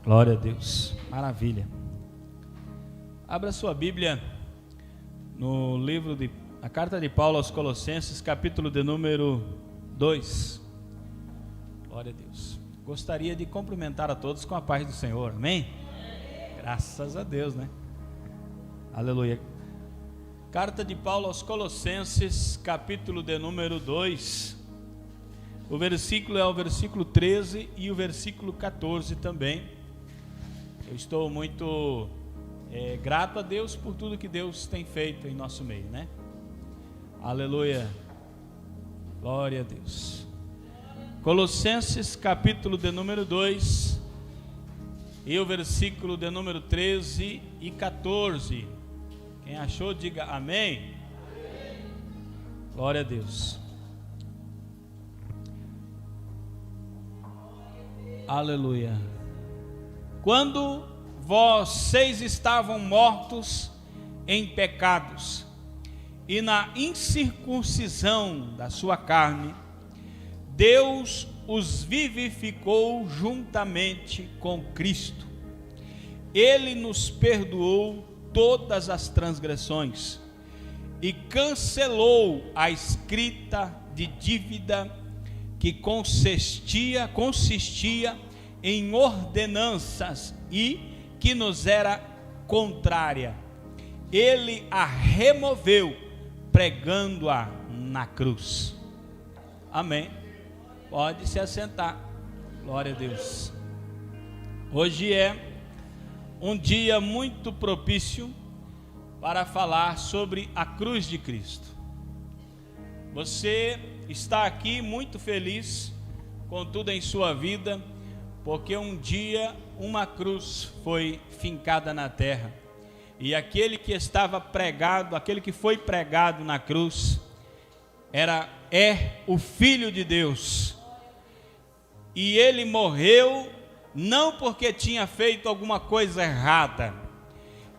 Glória a Deus, maravilha. Abra sua Bíblia no livro a carta de Paulo aos Colossenses, capítulo de número 2. Glória a Deus. Gostaria de cumprimentar a todos com a paz do Senhor, amém? Graças a Deus, né? Aleluia. Carta de Paulo aos Colossenses, capítulo de número 2. O versículo é o versículo 13 e o versículo 14 também. Eu estou muito grato a Deus por tudo que Deus tem feito em nosso meio, né? Aleluia. Glória a Deus. Colossenses, capítulo de número 2 e o versículo de número 13 e 14. Quem achou, diga amém. Glória a Deus. Aleluia. Quando vocês estavam mortos em pecados e na incircuncisão da sua carne, Deus os vivificou juntamente com Cristo. Ele nos perdoou todas as transgressões e cancelou a escrita de dívida que consistia em ordenanças e que nos era contrária. Ele a removeu, pregando-a na cruz. Amém. Pode se assentar. Glória a Deus. Hoje é um dia muito propício para falar sobre a cruz de Cristo. Você está aqui muito feliz com tudo em sua vida, porque um dia uma cruz foi fincada na terra, e aquele que estava pregado, aquele que foi pregado na cruz, é o Filho de Deus, e ele morreu não porque tinha feito alguma coisa errada.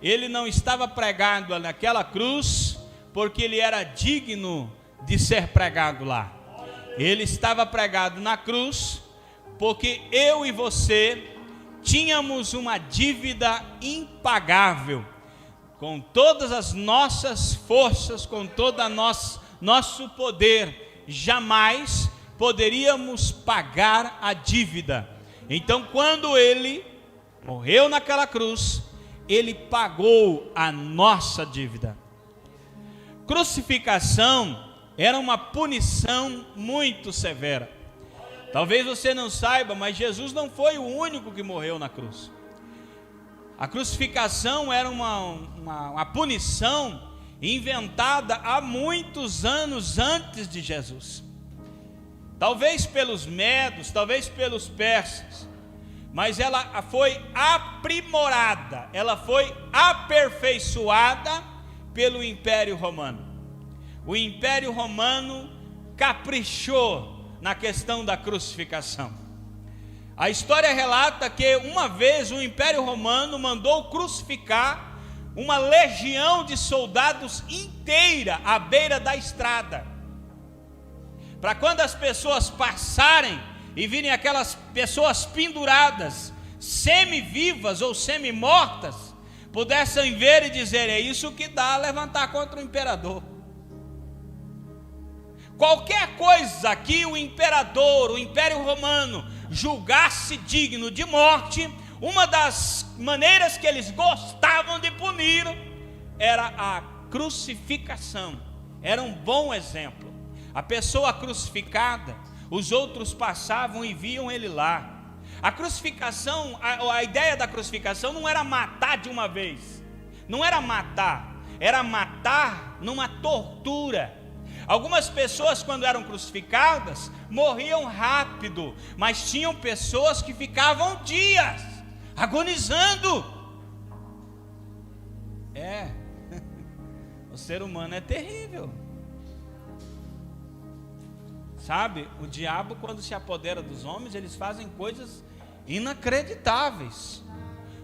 Ele não estava pregado naquela cruz porque ele era digno de ser pregado lá. Ele estava pregado na cruz porque eu e você tínhamos uma dívida impagável. Com todas as nossas forças, com todo nosso poder, jamais poderíamos pagar a dívida. Então, quando ele morreu naquela cruz, ele pagou a nossa dívida. Crucificação era uma punição muito severa. Talvez você não saiba, mas Jesus não foi o único que morreu na cruz. A crucificação era uma punição inventada há muitos anos antes de Jesus. Talvez pelos medos, talvez pelos persas, mas ela foi aprimorada, ela foi aperfeiçoada pelo Império Romano. O Império Romano caprichou na questão da crucificação. A história relata que uma vez o Império Romano mandou crucificar uma legião de soldados inteira à beira da estrada, para quando as pessoas passarem e virem aquelas pessoas penduradas, semi-vivas ou semi-mortas, pudessem ver e dizer: é isso que dá a levantar contra o imperador. Qualquer coisa que o imperador, o Império Romano, julgasse digno de morte, uma das maneiras que eles gostavam de punir era a crucificação. Era um bom exemplo. A pessoa crucificada, os outros passavam e viam ele lá. A crucificação, a ideia da crucificação não era matar de uma vez, não era matar, era matar numa tortura. Algumas pessoas, quando eram crucificadas, morriam rápido, mas tinham pessoas que ficavam dias agonizando. O ser humano é terrível. Sabe, o diabo, quando se apodera dos homens, eles fazem coisas inacreditáveis,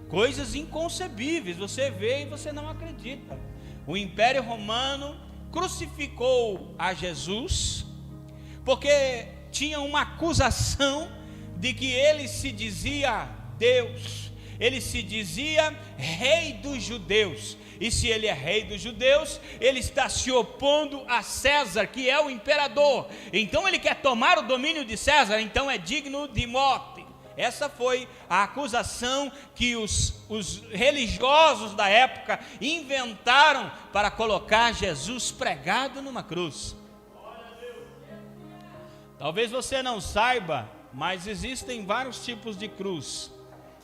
coisas inconcebíveis. Você vê e você não acredita. O Império Romano crucificou a Jesus porque tinha uma acusação de que ele se dizia Deus, ele se dizia rei dos judeus. E se ele é rei dos judeus, ele está se opondo a César, que é o imperador. Então ele quer tomar o domínio de César, então é digno de morte. Essa foi a acusação que os religiosos da época inventaram para colocar Jesus pregado numa cruz. Talvez você não saiba, mas existem vários tipos de cruz.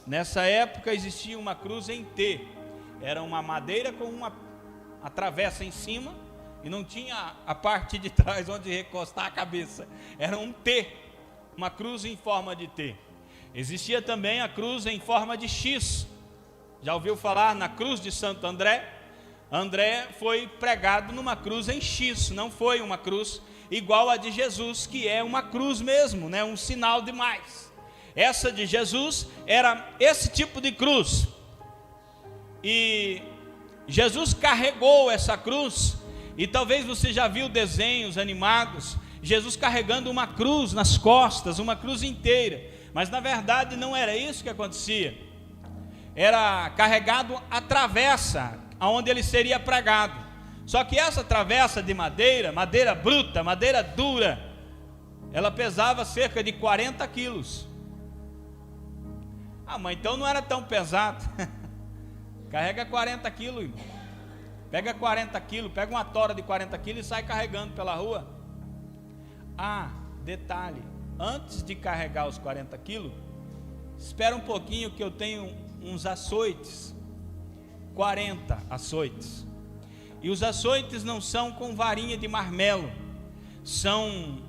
Nessa época existia uma cruz em T. Era uma madeira com uma travessa em cima e não tinha a parte de trás onde recostar a cabeça. Era um T, uma cruz em forma de T. Existia também a cruz em forma de X. Já ouviu falar na cruz de Santo André? André foi pregado numa cruz em X, não foi uma cruz igual a de Jesus, que é uma cruz mesmo, né? Um sinal de mais. Essa de Jesus era esse tipo de cruz. E Jesus carregou essa cruz, e talvez você já viu desenhos animados, Jesus carregando uma cruz nas costas, uma cruz inteira. Mas na verdade não era isso que acontecia. Era carregado a travessa, aonde ele seria pregado. Só que essa travessa de madeira, madeira bruta, madeira dura, ela pesava cerca de 40 quilos. Ah, mas então não era tão pesado. Carrega 40 quilos, irmão. Pega 40 quilos, pega uma tora de 40 quilos e sai carregando pela rua. Ah, detalhe, antes de carregar os 40 quilos, espera um pouquinho que eu tenho uns açoites, 40 açoites. E os açoites não são com varinha de marmelo, são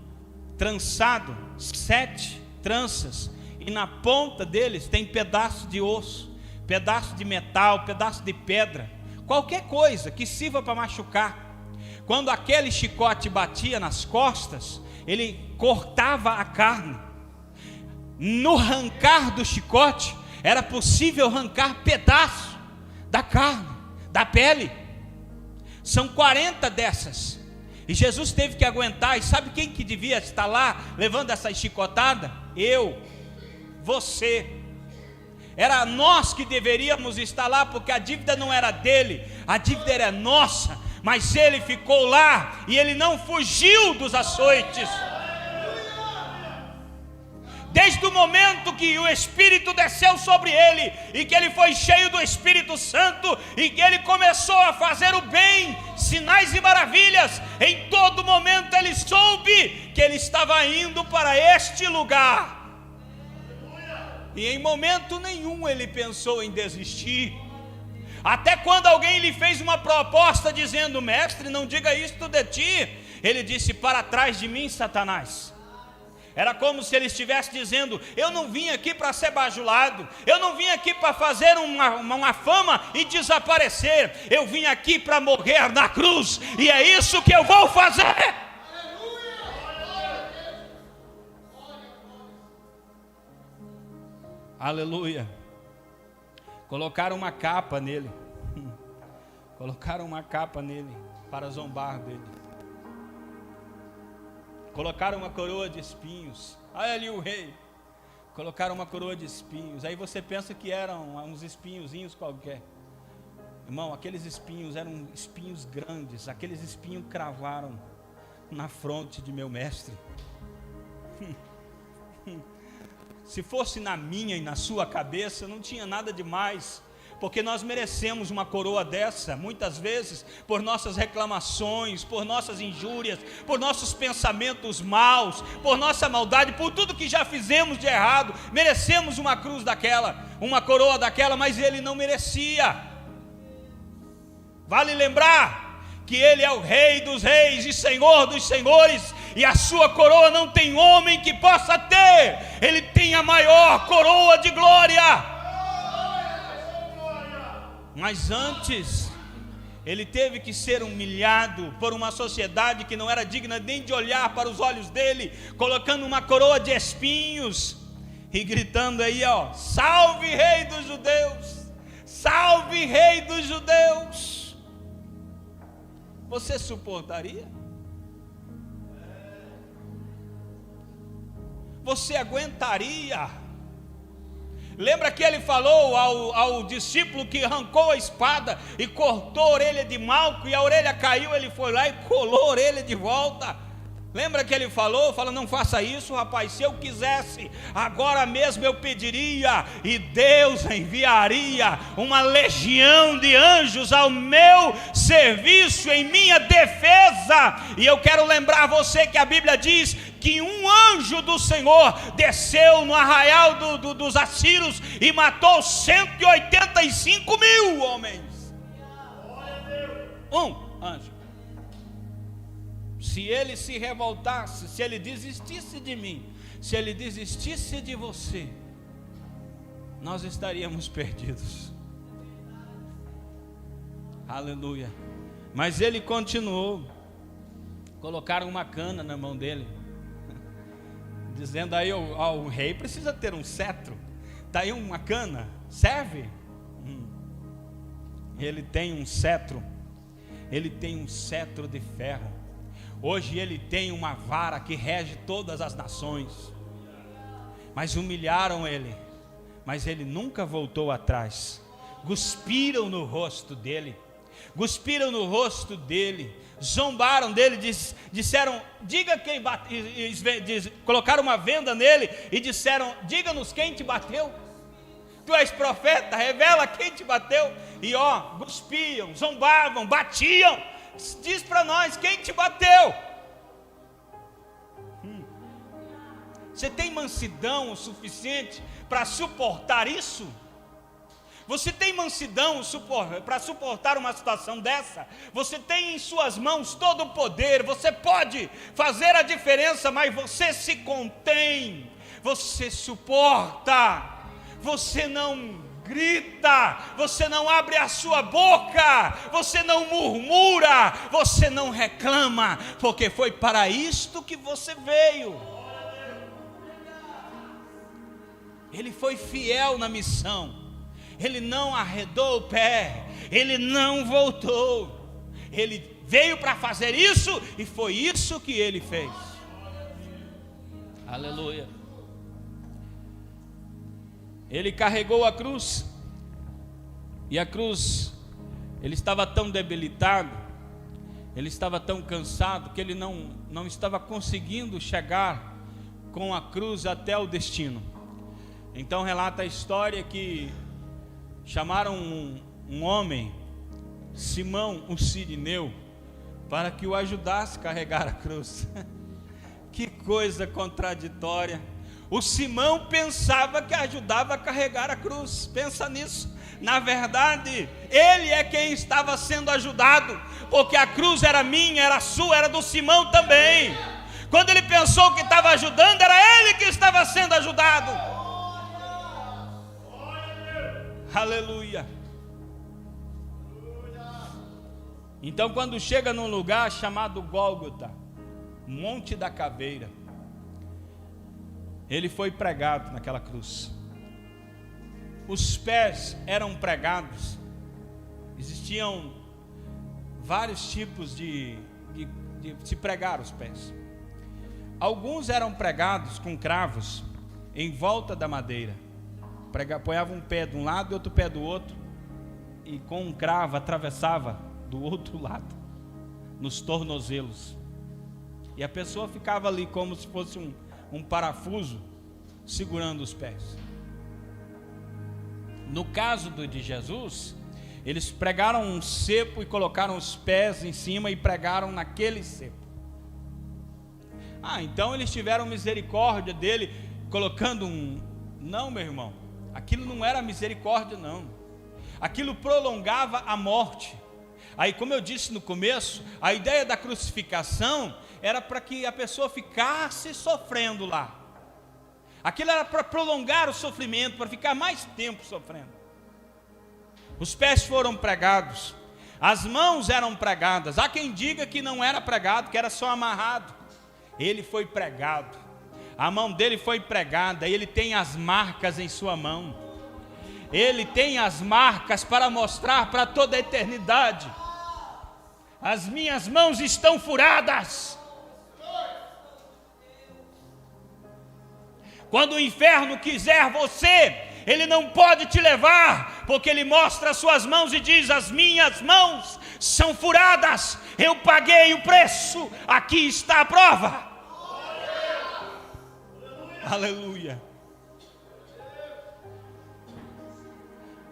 trançados, 7 tranças, e na ponta deles tem pedaço de osso, pedaço de metal, pedaço de pedra, qualquer coisa que sirva para machucar. Quando aquele chicote batia nas costas, ele cortava a carne. No arrancar do chicote, era possível arrancar pedaço da carne, da pele. São 40 dessas. E Jesus teve que aguentar. E sabe quem que devia estar lá, levando essa chicotada? Eu, você. Era nós que deveríamos estar lá, porque a dívida não era dele, a dívida era nossa. Mas ele ficou lá, e ele não fugiu dos açoites. Desde o momento que o Espírito desceu sobre ele, e que ele foi cheio do Espírito Santo, e que ele começou a fazer o bem, sinais e maravilhas, em todo momento ele soube que ele estava indo para este lugar. E em momento nenhum ele pensou em desistir. Até quando alguém lhe fez uma proposta dizendo: mestre, não diga isto de ti, ele disse: para trás de mim, Satanás. Era como se ele estivesse dizendo: eu não vim aqui para ser bajulado, eu não vim aqui para fazer uma fama e desaparecer, eu vim aqui para morrer na cruz, e é isso que eu vou fazer. Aleluia. Colocaram uma capa nele. Colocaram uma capa nele para zombar dele. Colocaram uma coroa de espinhos. Olha ali o rei. Colocaram uma coroa de espinhos. Aí você pensa que eram uns espinhozinhos qualquer. Irmão, aqueles espinhos eram espinhos grandes. Aqueles espinhos cravaram na fronte de meu mestre. Se fosse na minha e na sua cabeça, não tinha nada demais, porque nós merecemos uma coroa dessa, muitas vezes, por nossas reclamações, por nossas injúrias, por nossos pensamentos maus, por nossa maldade, por tudo que já fizemos de errado. Merecemos uma cruz daquela, uma coroa daquela, mas ele não merecia. Vale lembrar que ele é o Rei dos reis e Senhor dos senhores, e a sua coroa não tem homem que possa ter. Ele tem a maior coroa de glória. Mas antes, ele teve que ser humilhado por uma sociedade que não era digna nem de olhar para os olhos dele, colocando uma coroa de espinhos e gritando aí, ó: salve Rei dos judeus, salve Rei dos judeus. Você suportaria? Você aguentaria? Lembra que ele falou ao discípulo que arrancou a espada e cortou a orelha de Malco, e a orelha caiu, ele foi lá e colou a orelha de volta. Lembra que ele falou, não faça isso, rapaz, se eu quisesse, agora mesmo eu pediria, e Deus enviaria uma legião de anjos ao meu serviço, em minha defesa. E eu quero lembrar você que a Bíblia diz que um anjo do Senhor desceu no arraial dos assírios e matou 185 mil homens. Um anjo. Se ele se revoltasse, se ele desistisse de mim, se ele desistisse de você, nós estaríamos perdidos. Aleluia. Mas ele continuou. Colocaram uma cana na mão dele, dizendo aí, o rei precisa ter um cetro. Está aí uma cana, serve? Ele tem um cetro. Ele tem um cetro de ferro. Hoje ele tem uma vara que rege todas as nações. Mas humilharam ele, mas ele nunca voltou atrás. Cuspiram no rosto dele, zombaram dele, disseram, diga quem bateu, colocaram uma venda nele e disseram, diga-nos quem te bateu. Tu és profeta, revela quem te bateu. E cuspiam, zombavam, batiam. Diz para nós quem te bateu. Você tem mansidão o suficiente para suportar isso? Você tem mansidão para suportar uma situação dessa? Você tem em suas mãos todo o poder, você pode fazer a diferença, mas você se contém, você suporta, você não grita, você não abre a sua boca, você não murmura, você não reclama, porque foi para isto que você veio. Ele foi fiel na missão, ele não arredou o pé, ele não voltou, ele veio para fazer isso e foi isso que ele fez. Aleluia. Ele carregou a cruz, e a cruz, ele estava tão debilitado, ele estava tão cansado, que ele não estava conseguindo chegar com a cruz até o destino. Então relata a história que chamaram um homem, Simão, o Cirineu, para que o ajudasse a carregar a cruz. Que coisa contraditória. O Simão pensava que ajudava a carregar a cruz. Pensa nisso. Na verdade, ele é quem estava sendo ajudado, porque a cruz era minha, era sua, era do Simão também. Quando ele pensou que estava ajudando, era ele que estava sendo ajudado. Aleluia. Então, quando chega num lugar chamado Gólgota, Monte da Caveira, ele foi pregado naquela cruz. Os pés eram pregados. Existiam vários tipos de se pregar os pés. Alguns eram pregados com cravos em volta da madeira. Apoiava um pé de um lado e outro pé do outro, e com um cravo atravessava do outro lado, nos tornozelos. E a pessoa ficava ali como se fosse um parafuso segurando os pés. No caso de Jesus, eles pregaram um cepo e colocaram os pés em cima e pregaram naquele cepo. Então eles tiveram misericórdia dele, colocando Não, meu irmão, aquilo não era misericórdia, não. Aquilo prolongava a morte. Aí, como eu disse no começo, a ideia da crucificação era para que a pessoa ficasse sofrendo lá. Aquilo era para prolongar o sofrimento, para ficar mais tempo sofrendo. Os pés foram pregados, as mãos eram pregadas. Há quem diga que não era pregado, que era só amarrado. Ele foi pregado, a mão dele foi pregada, ele tem as marcas em sua mão. Ele tem as marcas para mostrar para toda a eternidade: as minhas mãos estão furadas. Quando o inferno quiser você, ele não pode te levar, porque ele mostra as suas mãos e diz: as minhas mãos são furadas, eu paguei o preço, aqui está a prova. Aleluia.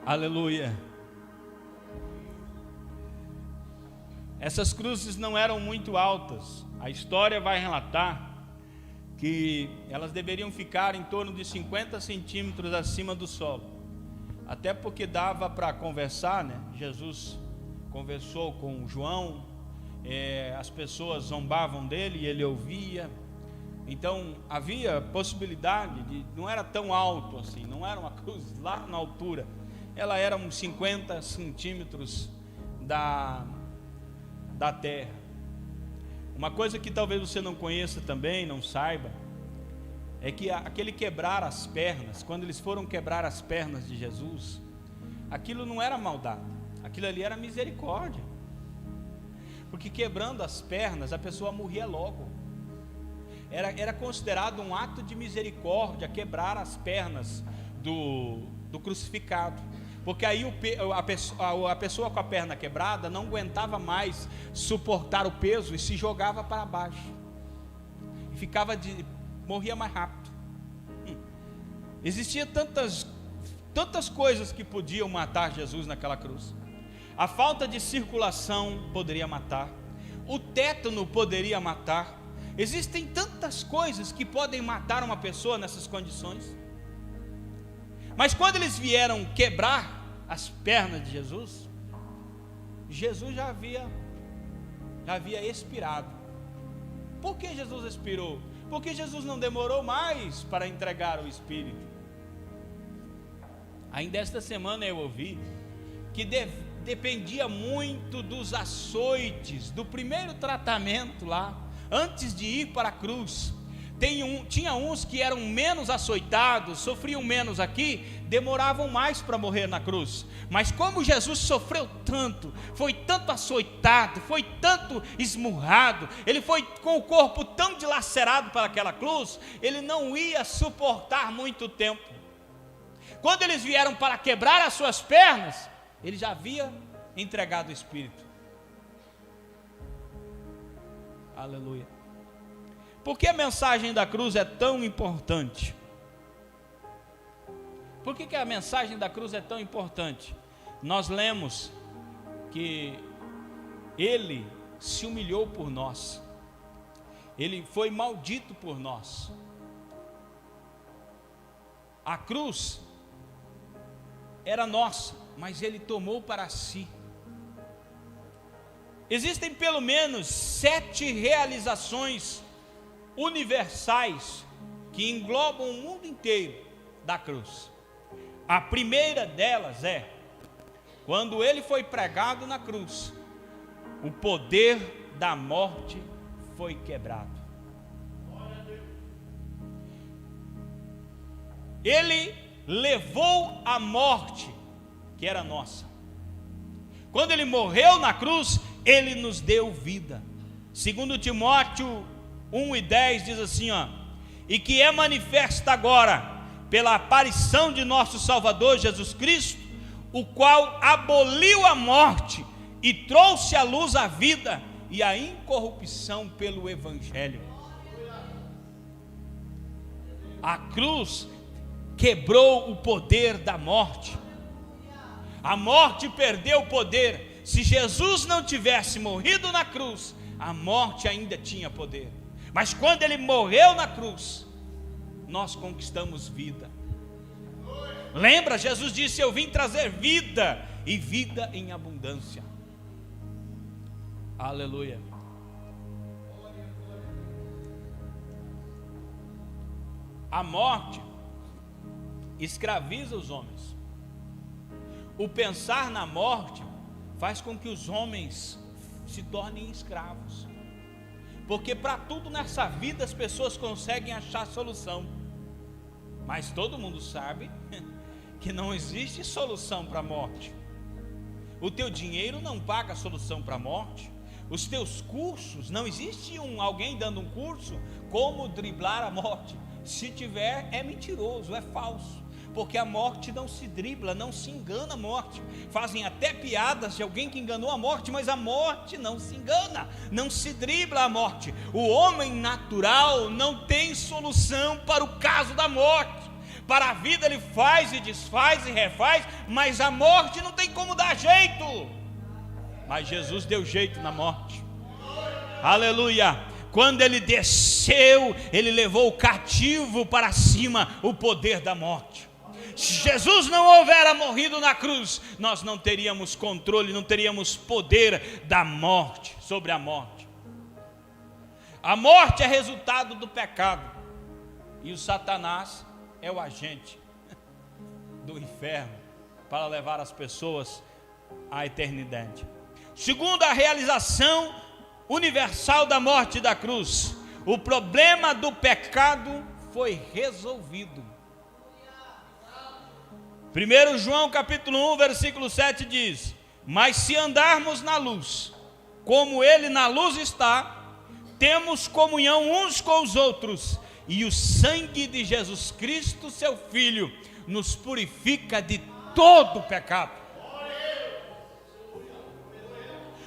Aleluia. Essas cruzes não eram muito altas. A história vai relatar que elas deveriam ficar em torno de 50 centímetros acima do solo. Até porque dava para conversar, né? Jesus conversou com João, as pessoas zombavam dele e ele ouvia. Então havia possibilidade de, não era tão alto assim, não era uma cruz lá na altura, ela era uns 50 centímetros da terra. Uma coisa que talvez você não conheça também, não saiba, é que aquele quebrar as pernas, quando eles foram quebrar as pernas de Jesus, aquilo não era maldade, aquilo ali era misericórdia, porque quebrando as pernas a pessoa morria logo. Era considerado um ato de misericórdia quebrar as pernas do crucificado, porque aí a pessoa com a perna quebrada não aguentava mais suportar o peso e se jogava para baixo, e morria mais rápido. Existia tantas coisas que podiam matar Jesus naquela cruz. A falta de circulação poderia matar, o tétano poderia matar. Existem tantas coisas que podem matar uma pessoa nessas condições. Mas quando eles vieram quebrar as pernas de Jesus, Jesus já havia expirado. Por que Jesus expirou? Porque Jesus não demorou mais para entregar o Espírito. Ainda esta semana eu ouvi que dependia muito dos açoites, do primeiro tratamento lá, antes de ir para a cruz. Tinha uns que eram menos açoitados, sofriam menos aqui, demoravam mais para morrer na cruz. Mas como Jesus sofreu tanto, foi tanto açoitado, foi tanto esmurrado, ele foi com o corpo tão dilacerado para aquela cruz, ele não ia suportar muito tempo. Quando eles vieram para quebrar as suas pernas, ele já havia entregado o Espírito. Aleluia. Por que a mensagem da cruz é tão importante? Por que a mensagem da cruz é tão importante? Nós lemos que ele se humilhou por nós, ele foi maldito por nós. A cruz era nossa, mas ele tomou para si. Existem pelo menos 7 realizações universais que englobam o mundo inteiro da cruz. A primeira delas é quando ele foi pregado na cruz, o poder da morte foi quebrado. Ele levou a morte que era nossa. Quando ele morreu na cruz, ele nos deu vida. Segundo Timóteo 1:10 diz assim, e que é manifesta agora pela aparição de nosso Salvador Jesus Cristo, o qual aboliu a morte e trouxe à luz a vida e a incorrupção pelo Evangelho. A cruz quebrou o poder da morte. A morte perdeu o poder. Se Jesus não tivesse morrido na cruz, a morte ainda tinha poder. Mas quando ele morreu na cruz, nós conquistamos vida. Lembra, Jesus disse: eu vim trazer vida e vida em abundância. Aleluia. A morte escraviza os homens. O pensar na morte faz com que os homens se tornem escravos. Porque para tudo nessa vida as pessoas conseguem achar solução. Mas todo mundo sabe que não existe solução para a morte. O teu dinheiro não paga a solução para a morte. Os teus cursos, não existe alguém dando um curso como driblar a morte. Se tiver, é mentiroso, é falso. porque a morte não se dribla, não se engana a morte. Fazem até piadas de alguém que enganou a morte, mas a morte não se engana, não se dribla a morte. O homem natural não tem solução para o caso da morte. Para a vida ele faz e desfaz e refaz, mas a morte não tem como dar jeito. Mas Jesus deu jeito na morte. Aleluia! Quando ele desceu, ele levou o cativo para cima, o poder da morte. Se Jesus não houvera morrido na cruz, nós não teríamos controle, não teríamos poder da morte, sobre a morte. A morte é resultado do pecado, e o Satanás é o agente do inferno para levar as pessoas à eternidade. Segundo a realização universal da morte da cruz, o problema do pecado foi resolvido. 1 João capítulo 1, versículo 7 diz: mas se andarmos na luz, como ele na luz está, temos comunhão uns com os outros, e o sangue de Jesus Cristo, seu Filho, nos purifica de todo pecado.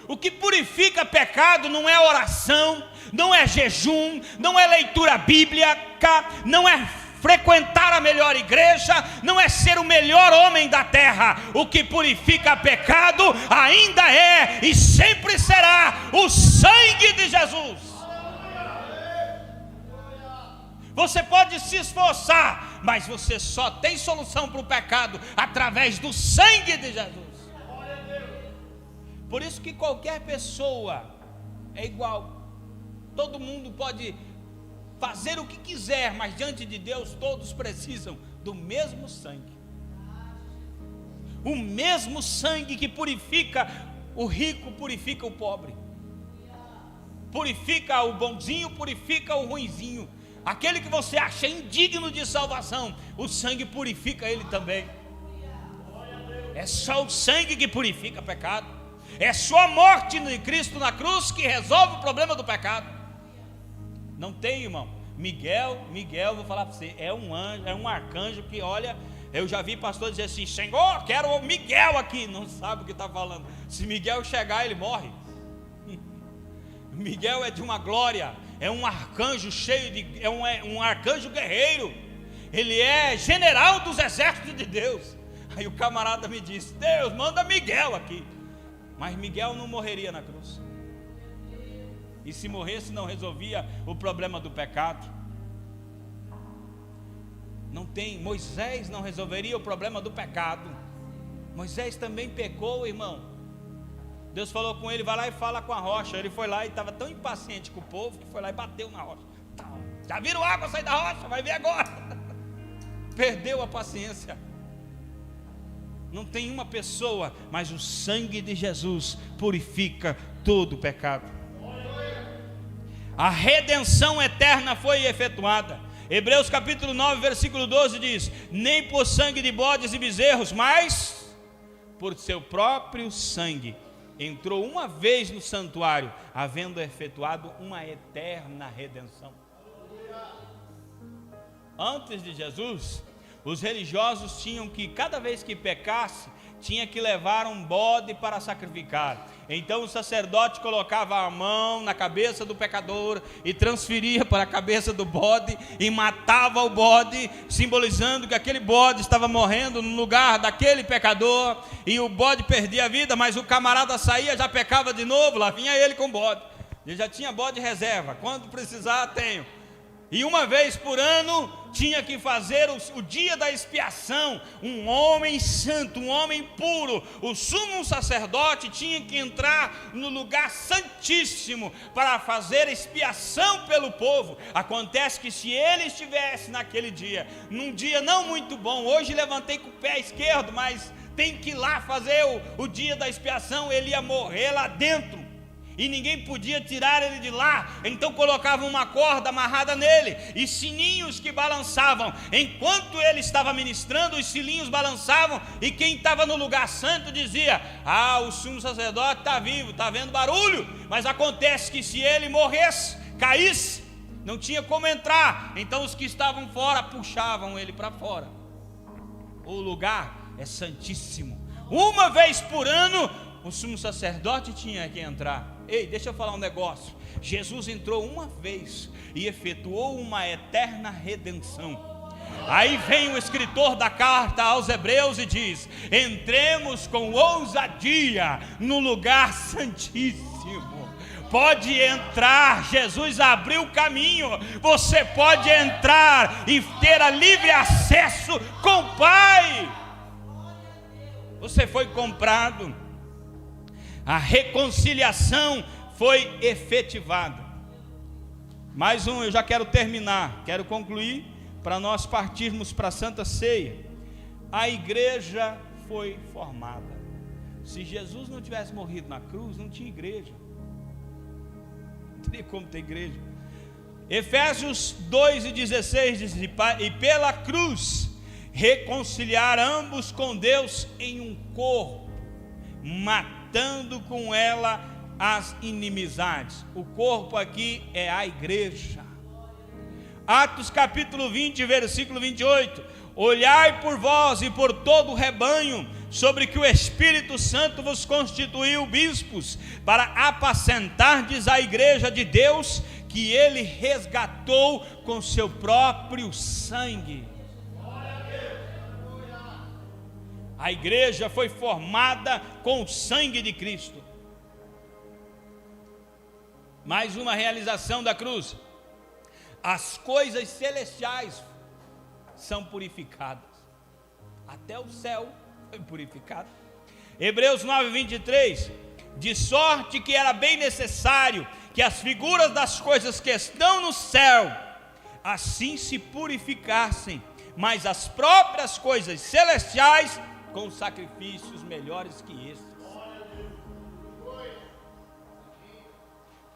O que purifica pecado não é oração, não é jejum, não é leitura bíblica, não é frequentar a melhor igreja, não é ser o melhor homem da terra. O que purifica pecado ainda é e sempre será o sangue de Jesus. Você pode se esforçar, mas você só tem solução para o pecado através do sangue de Jesus. Por isso que qualquer pessoa é igual. Todo mundo pode fazer o que quiser, mas diante de Deus todos precisam do mesmo sangue. O mesmo sangue que purifica o rico, purifica o pobre. Purifica o bonzinho, purifica o ruinzinho. Aquele que você acha indigno de salvação, o sangue purifica ele também. É só o sangue que purifica pecado. É só a morte de Cristo na cruz que resolve o problema do pecado. Não tem, irmão. Miguel, vou falar para você, é um anjo, é um arcanjo que, olha, eu já vi pastor dizer assim: Senhor, quero o Miguel aqui. Não sabe o que está falando. Se Miguel chegar, ele morre. Miguel é de uma glória, é um arcanjo cheio de, é um arcanjo guerreiro. Ele é general dos exércitos de Deus. Aí o camarada me disse: Deus, manda Miguel aqui. Mas Miguel não morreria na cruz. E se morresse, não resolvia o problema do pecado. Não tem. Moisés não resolveria o problema do pecado. Moisés também pecou, irmão. Deus falou com ele: vai lá e fala com a rocha. Ele foi lá e estava tão impaciente com o povo que foi lá e bateu na rocha. Já viram água sair da rocha? Vai ver agora. Perdeu a paciência. Não tem uma pessoa, mas o sangue de Jesus purifica todo o pecado. A redenção eterna foi efetuada. Hebreus capítulo 9, versículo 12 diz: nem por sangue de bodes e bezerros, mas por seu próprio sangue entrou uma vez no santuário, havendo efetuado uma eterna redenção. Antes de Jesus, os religiosos tinham que, cada vez que pecasse, tinha que levar um bode para sacrificar. Então o sacerdote colocava a mão na cabeça do pecador e transferia para a cabeça do bode e matava o bode, simbolizando que aquele bode estava morrendo no lugar daquele pecador, e o bode perdia a vida, mas o camarada saía, já pecava de novo, lá vinha ele com o bode. Ele já tinha bode reserva, quando precisar tenho. E uma vez por ano tinha que fazer o dia da expiação. Um homem santo, um homem puro, o sumo sacerdote tinha que entrar no lugar santíssimo para fazer expiação pelo povo. Acontece que se ele estivesse naquele dia, num dia não muito bom, hoje levantei com o pé esquerdo, mas tem que ir lá fazer o dia da expiação, ele ia morrer lá dentro. E ninguém podia tirar ele de lá, então colocavam uma corda amarrada nele, e sininhos que balançavam, enquanto ele estava ministrando, os sininhos balançavam, e quem estava no lugar santo dizia: o sumo sacerdote está vivo, está vendo barulho, mas acontece que se ele morresse, caísse, não tinha como entrar, então os que estavam fora puxavam ele para fora. o lugar é santíssimo. Uma vez por ano, o sumo sacerdote tinha que entrar. Ei, deixa eu falar um negócio. Jesus entrou uma vez e efetuou uma eterna redenção. Aí vem o escritor da carta aos Hebreus e diz: entremos com ousadia no lugar santíssimo. Pode entrar, Jesus abriu o caminho. Você pode entrar e ter a livre acesso com o Pai. Você foi comprado. A reconciliação foi efetivada. Mais um, eu já quero terminar, quero concluir, para nós partirmos para a Santa Ceia. A igreja foi formada. Se Jesus não tivesse morrido na cruz, não tinha igreja. Não teria como ter igreja. Efésios 2:16 diz: e pela cruz reconciliar ambos com Deus em um corpo, matando com ela as inimizades. O corpo aqui é a igreja. Atos capítulo 20, versículo 28: olhai por vós e por todo o rebanho, sobre que o Espírito Santo vos constituiu bispos, para apacentardes a igreja de Deus, que ele resgatou com seu próprio sangue. A igreja foi formada com o sangue de Cristo. Mais uma realização da cruz: as coisas celestiais são purificadas. Até o céu foi purificado. Hebreus 9:23: de sorte que era bem necessário que as figuras das coisas que estão no céu assim se purificassem, mas as próprias coisas celestiais com sacrifícios melhores que estes.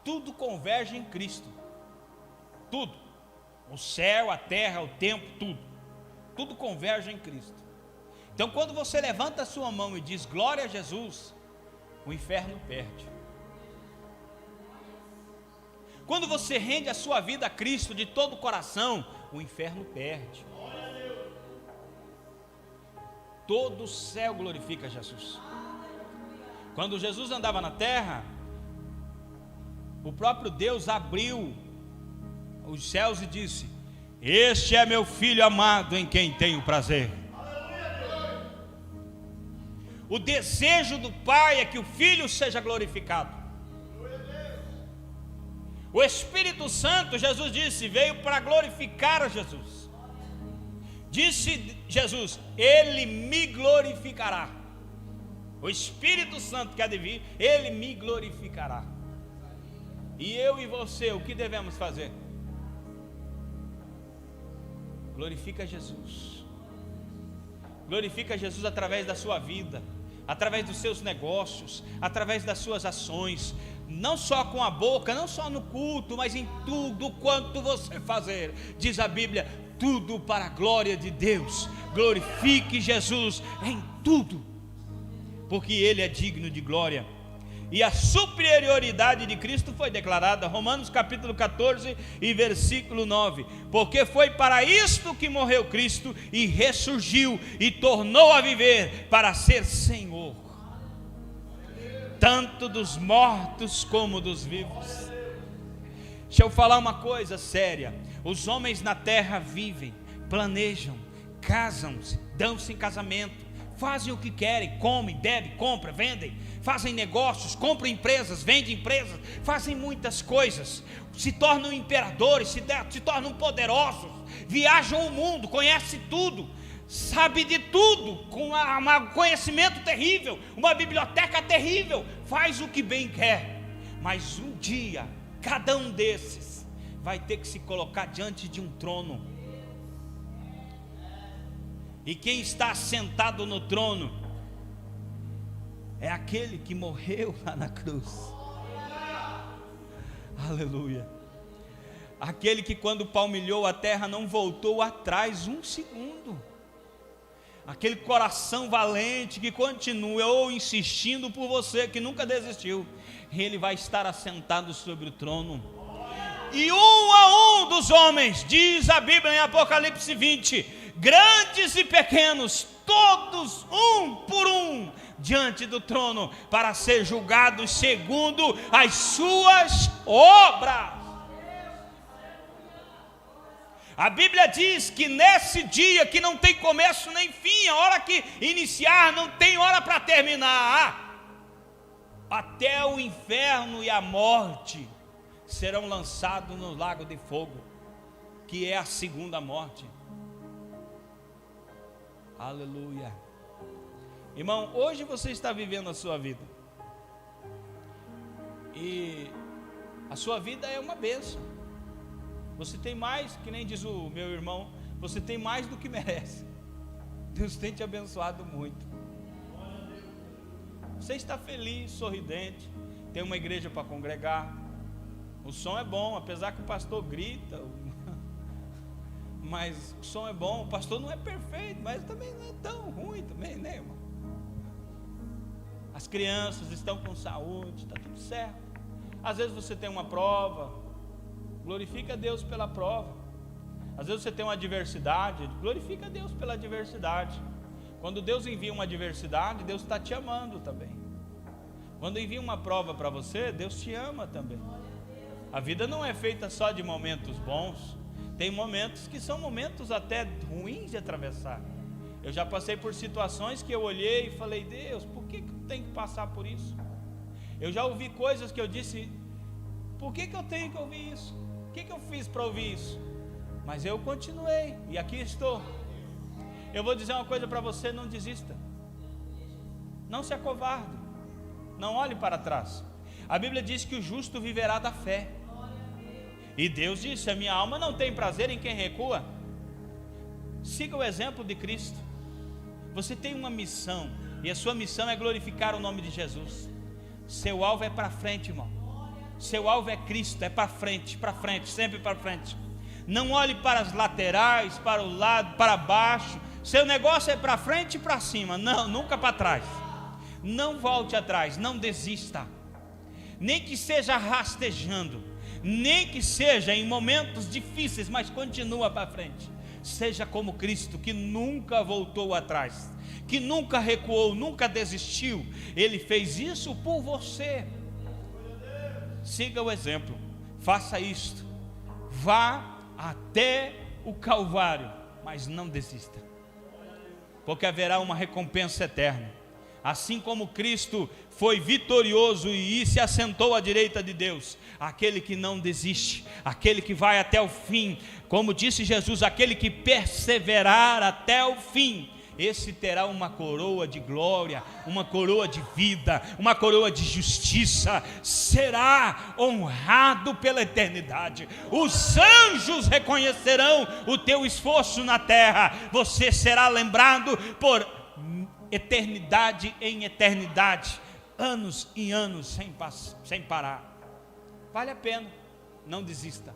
Tudo converge em Cristo. Tudo. O céu, a terra, o tempo, tudo converge em Cristo. Então, quando você levanta a sua mão e diz glória a Jesus, o inferno perde. Quando você rende a sua vida a Cristo de todo o coração, o inferno perde. Todo o céu glorifica Jesus. Quando Jesus andava na terra, o próprio Deus abriu os céus e disse: este é meu filho amado, em quem tenho prazer. O desejo do Pai é que o Filho seja glorificado. O Espírito Santo, Jesus disse, veio para glorificar a Jesus. Disse Jesus: ele me glorificará. O Espírito Santo que há de vir, ele me glorificará. E eu e você, o que devemos fazer? Glorifica Jesus. Glorifica Jesus através da sua vida, através dos seus negócios, através das suas ações, não só com a boca, não só no culto, mas em tudo quanto você fazer. Diz a Bíblia: tudo para a glória de Deus. Glorifique Jesus em tudo, porque Ele é digno de glória. E a superioridade de Cristo foi declarada, Romanos capítulo 14 e versículo 9: porque foi para isto que morreu Cristo e ressurgiu e tornou a viver, para ser Senhor, tanto dos mortos como dos vivos. Deixa eu falar uma coisa séria: os homens na terra vivem, planejam, casam-se, dão-se em casamento, fazem o que querem, comem, bebem, compram, vendem, fazem negócios, compram empresas, vendem empresas, fazem muitas coisas, se tornam imperadores, se tornam poderosos, viajam o mundo, conhecem tudo, sabe de tudo, com um conhecimento terrível, uma biblioteca terrível, faz o que bem quer. Mas um dia, cada um desses vai ter que se colocar diante de um trono. E quem está sentado no trono é aquele que morreu lá na cruz. Aleluia. Aquele que, quando palmilhou a terra, não voltou atrás um segundo. Aquele coração valente que continuou insistindo por você, que nunca desistiu. Ele vai estar assentado sobre o trono. E um a um dos homens, diz a Bíblia em Apocalipse 20, grandes e pequenos, todos um por um, diante do trono, para ser julgados segundo as suas obras. A Bíblia diz que nesse dia que não tem começo nem fim, a hora que iniciar não tem hora para terminar, até o inferno e a morte serão lançados no lago de fogo, que é a segunda morte. Aleluia. Irmão, hoje você está vivendo a sua vida, e a sua vida é uma bênção. Você tem mais, que nem diz o meu irmão, você tem mais do que merece. Deus tem te abençoado muito. Você está feliz, sorridente, tem uma igreja para congregar, o som é bom, apesar que o pastor grita, mas o som é bom. O pastor não é perfeito, mas também não é tão ruim também, né, irmão? As crianças estão com saúde, está tudo certo. Às vezes você tem uma prova, glorifica a Deus pela prova. Às vezes você tem uma adversidade, glorifica a Deus pela adversidade. Quando Deus envia uma adversidade, Deus está te amando também. Quando envia uma prova para você, Deus te ama também. A vida não é feita só de momentos bons, tem momentos que são momentos até ruins de atravessar. Eu já passei por situações que eu olhei e falei: Deus, por que eu tenho que passar por isso? Eu já ouvi coisas que eu disse: por que eu tenho que ouvir isso? O que eu fiz para ouvir isso? Mas eu continuei, e aqui estou. Eu vou dizer uma coisa para você: não desista, não se acovarde, não olhe para trás. A Bíblia diz que o justo viverá da fé, e Deus disse: a minha alma não tem prazer em quem recua. Siga o exemplo de Cristo. Você tem uma missão, e a sua missão é glorificar o nome de Jesus. Seu alvo é para frente, irmão. Seu alvo é Cristo, é para frente, sempre para frente. Não olhe para as laterais, para o lado, para baixo. Seu negócio é para frente e para cima, não, nunca para trás. Não volte atrás, não desista. Nem que seja rastejando, nem que seja em momentos difíceis, mas continua para frente. Seja como Cristo, que nunca voltou atrás, que nunca recuou, nunca desistiu. Ele fez isso por você. Siga o exemplo, faça isto, vá até o Calvário, mas não desista, porque haverá uma recompensa eterna. Assim como Cristo foi vitorioso e se assentou à direita de Deus, aquele que não desiste, aquele que vai até o fim, como disse Jesus, aquele que perseverar até o fim, esse terá uma coroa de glória, uma coroa de vida, uma coroa de justiça, será honrado pela eternidade. Os anjos reconhecerão o teu esforço na terra, você será lembrado por eternidade em eternidade, anos e anos sem parar. Vale a pena, não desista.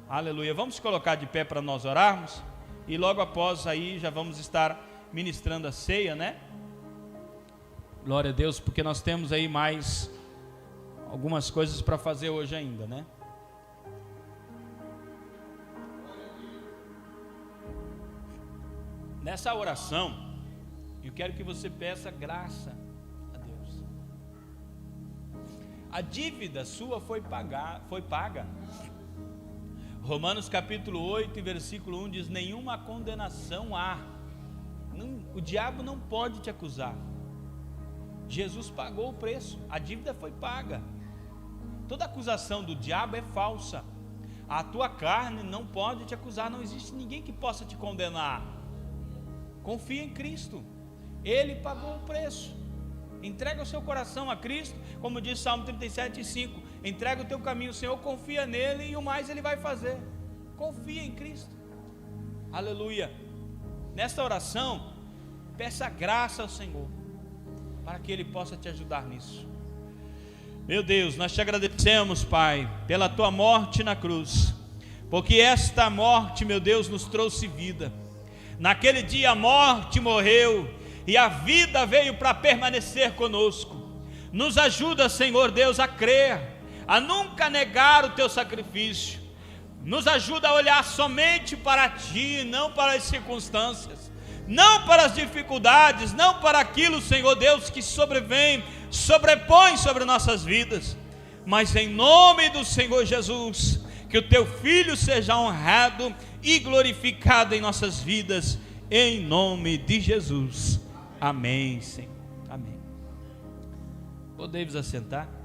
Aleluia. Vamos colocar de pé para nós orarmos, e logo após aí já vamos estar ministrando a ceia, né? Glória a Deus, porque nós temos aí mais algumas coisas para fazer hoje ainda, né? Nessa oração, eu quero que você peça graça a Deus. A dívida sua foi paga. Romanos capítulo 8, versículo 1 diz: nenhuma condenação há. O diabo não pode te acusar. Jesus pagou o preço, a dívida foi paga. Toda acusação do diabo é falsa. A tua carne não pode te acusar, não existe ninguém que possa te condenar. Confia em Cristo, Ele pagou o preço. Entrega o seu coração a Cristo, como diz Salmo 37:5. Entrega o teu caminho ao Senhor, confia nele e o mais Ele vai fazer. Confia em Cristo. Aleluia. Nesta oração, peça graça ao Senhor, para que Ele possa te ajudar nisso. Meu Deus, nós te agradecemos, Pai, pela tua morte na cruz, porque esta morte, meu Deus, nos trouxe vida. Naquele dia a morte morreu e a vida veio para permanecer conosco. Nos ajuda, Senhor Deus, a crer, a nunca negar o teu sacrifício. Nos ajuda a olhar somente para Ti, não para as circunstâncias, não para as dificuldades, não para aquilo, Senhor Deus, que sobrepõe sobre nossas vidas, mas em nome do Senhor Jesus, que o Teu Filho seja honrado e glorificado em nossas vidas, em nome de Jesus. Amém, Senhor. Amém. Podemos assentar.